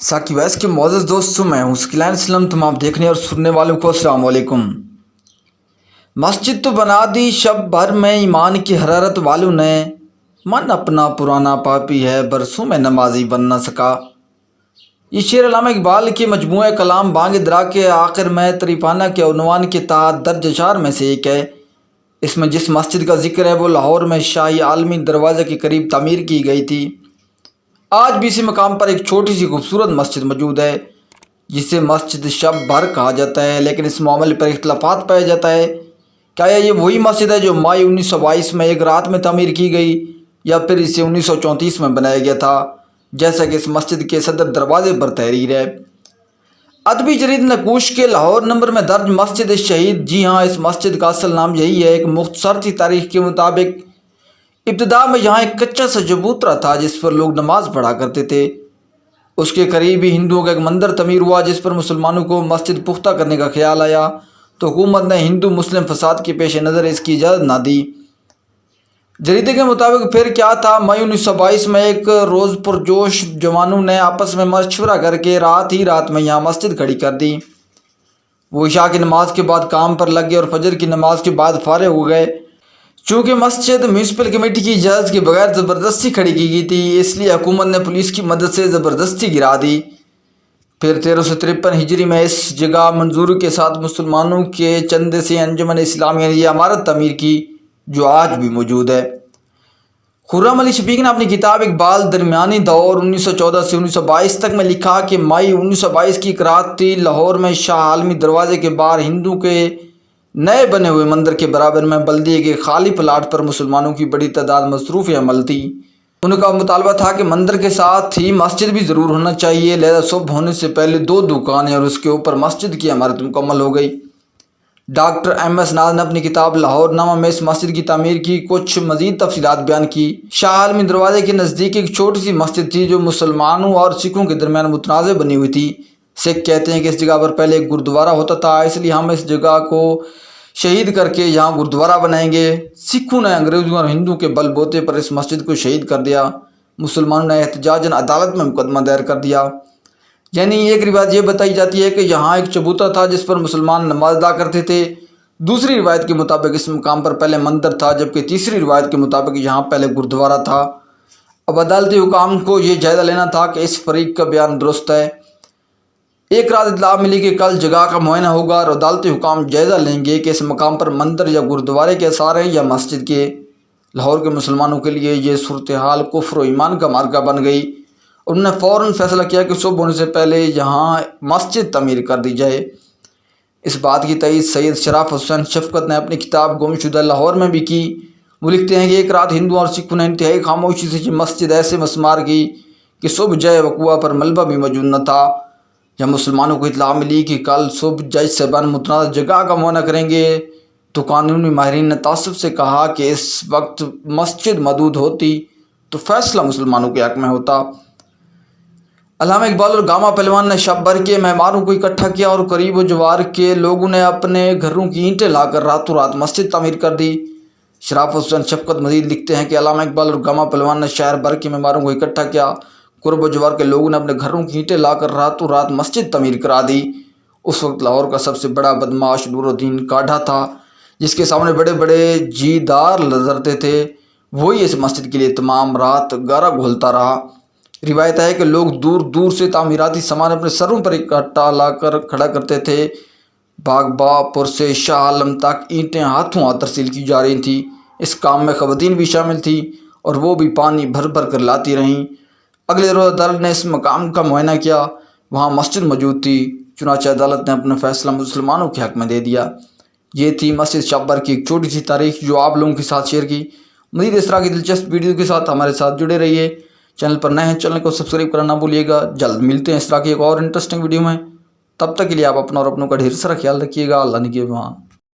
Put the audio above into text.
साकी वैस के मोअज़्ज़ज़ दोस्तों, मैं हूँ स्किलान इस्लाम। तमाम देखने और सुनने वालों को अस्सलाम वालेकुम। मस्जिद तो बना दी शब भर में ईमान की हरारत वालों ने, मन अपना पुराना पापी है बरसों में नमाजी बन न सका। ये शेर अल्लामा इकबाल के मजमूआ कलाम बांग दरा के आखिर में तरीफाना के उन्वान के तहत दर्ज अशार में से एक है। इसमें जिस मस्जिद का जिक्र है वो लाहौर में शाही आलमी दरवाज़े के करीब तामीर की गई थी। आज भी इसी मकाम पर एक छोटी सी खूबसूरत मस्जिद मौजूद है जिसे मस्जिद शब भर कहा जाता है, लेकिन इस मामले पर इख्तलाफात पाया जाता है। क्या ये वही मस्जिद है जो मई 1922 में एक रात में तामीर की गई, या फिर इसे 1934 में बनाया गया था, जैसा कि इस मस्जिद के सदर दरवाजे पर तहरीर है। अदबी जरीद नकूश के लाहौर नंबर में दर्ज मस्जिद शहीद, जी हाँ, इस मस्जिद का असल नाम यही है। एक मुख्तसर सी तारीख के मुताबिक इब्तदा में यहाँ एक कच्चा सा चबूतरा था जिस पर लोग नमाज पढ़ा करते थे। उसके करीब ही हिंदुओं का एक मंदिर तमीर हुआ जिस पर मुसलमानों को मस्जिद पुख्ता करने का ख्याल आया, तो हुकूमत ने हिंदू मुस्लिम फसाद के पेश नज़र इसकी इजाज़त ना दी। जरीदे के मुताबिक फिर क्या था, मई 1922 में एक रोज़ पुरजोश जवानों ने आपस में मशवरा करके रात ही रात में यहाँ मस्जिद खड़ी कर दी। वो इशा की नमाज के बाद काम पर लग गए और फजर की नमाज के बाद फारिग हो गए। चूँकि मस्जिद म्यूनसिपल कमेटी की इजाज़त के बगैर ज़बरदस्ती खड़ी की गई थी, इसलिए हुकूमत ने पुलिस की मदद से ज़बरदस्ती गिरा दी। फिर 1353 हिजरी में इस जगह मंजूरी के साथ मुसलमानों के चंदे से अंजुमन इस्लामिया ने यह इमारत तमीर की जो आज भी मौजूद है। खुर्रम अली शफीक ने अपनी किताब इकबाल दरमियानी दौर 1914 से 1922 तक में लिखा कि मई 1922 की एक रात थी। लाहौर में शाह आलमी दरवाजे के बाहर हिंदू के नए बने हुए मंदिर के बराबर में बल्दिये के खाली प्लाट पर मुसलमानों की बड़ी तादाद मसरूफ़ अमल थी। उनका मुतालबा था कि मंदिर के साथ ही मस्जिद भी ज़रूर होना चाहिए, लिहाजा सुबह होने से पहले 2 दुकानें और उसके ऊपर मस्जिद की इमारत मुकम्मल हो गई। डॉक्टर MS नाज ने अपनी किताब लाहौर नामा में इस मस्जिद की तामीर की कुछ मज़ीद तफसीलात बयान की। शाह आलमी दरवाज़े के नज़दीक एक छोटी सी मस्जिद थी जो मुसलमानों और सिखों के दरमियान मुतनाज़ बनी हुई थी। सिख कहते हैं कि इस जगह पर पहले एक गुरुद्वारा होता था, इसलिए हम इस जगह को शहीद करके यहाँ गुरुद्वारा बनाएंगे। सिखों ने अंग्रेज़ों और हिंदुओं के बलबूते पर इस मस्जिद को शहीद कर दिया। मुसलमानों ने एहतजाजन अदालत में मुकदमा दायर कर दिया। यानी एक रिवायत ये बताई जाती है कि यहाँ एक चबूतरा था जिस पर मुसलमान नमाज अदा करते थे। दूसरी रिवायत के मुताबिक इस मुकाम पर पहले मंदिर था, जबकि तीसरी रिवायत के मुताबिक यहाँ पहले गुरुद्वारा था। अब अदालती हुकाम को ये जायज़ा लेना था कि इस फरीक का बयान दुरुस्त है। एक रात इत्तला मिली कि कल जगह का मुआयना होगा और अदालती हुकाम जायज़ा लेंगे कि इस मकाम पर मंदिर या गुरुद्वारे के आसार हैं या मस्जिद के। लाहौर के मुसलमानों के लिए ये सूरत हाल कुफ्र और ईमान का मार्का बन गई। उन्होंने फ़ौरन फैसला किया कि सुबह होने से पहले यहाँ मस्जिद तमीर कर दी जाए। इस बात की तईद सैयद शराफ हुसैन शफकत ने अपनी किताब गुमशुदा लाहौर में भी की। वो लिखते हैं कि एक रात हिंदुओं और सिखों ने इंतहाई खामोशी से मस्जिद ऐसे मसमार की कि सुबह जय वकुआ पर मलबा भी मौजूद न था। जब मुसलमानों को इत्तला मिली कि कल सुबह जज साहबान मुतनाज़ जगह का मुआयना करेंगे, तो कानूनी माहिरीन ने तासुब से कहा कि इस वक्त मस्जिद मदूद होती तो फैसला मुसलमानों के हक़ में होता। अल्लामा इकबाल और गामा पहलवान ने शब भर के मेहमानों को इकट्ठा किया और करीब जवार के लोगों ने अपने घरों की ईंटें लाकर रातों रात मस्जिद तामीर कर दी। शराफ हुसैन शफकत मजीद लिखते हैं कि अल्लामा इकबाल और गामा पहलवान ने शहर भर के मेहमानों को इकट्ठा किया। कुर्ब जवार के लोगों ने अपने घरों की ईंटें लाकर रातों रात मस्जिद तमीर करा दी। उस वक्त लाहौर का सबसे बड़ा बदमाश नूरुद्दीन काढ़ा था, जिसके सामने बड़े बड़े जीदार नजरते थे। वही इस मस्जिद के लिए तमाम रात गारा घोलता रहा। रिवायत है कि लोग दूर दूर से तामीराती सामान अपने सरों पर इकट्ठा लाकर खड़ा करते थे। बागबापुर से शाह आलम तक ईंटें हाथों हाथ तरसील की जा रही थी। इस काम में ख़वातीन भी शामिल थी और वो भी पानी भर भर कर लाती रहीं। अगले रोज़ अदालत ने इस मकाम का मुआयना किया, वहाँ मस्जिद मौजूद थी। चुनांचे अदालत ने अपना फ़ैसला मुसलमानों के हक़ में दे दिया। ये थी मस्जिद शब भर की एक छोटी सी तारीख जो आप लोगों के साथ शेयर की। मज़ीद इस तरह की दिलचस्प वीडियो के साथ हमारे साथ जुड़े रहिए। चैनल पर नए हैं, चैनल को सब्सक्राइब करना ना भूलिएगा। जल्द मिलते हैं इस तरह की एक और इंटरेस्टिंग वीडियो में। तब तक के लिए आप अपना और अपनों का ढेर सारा ख्याल रखिएगा। अल्लाह निगहबान।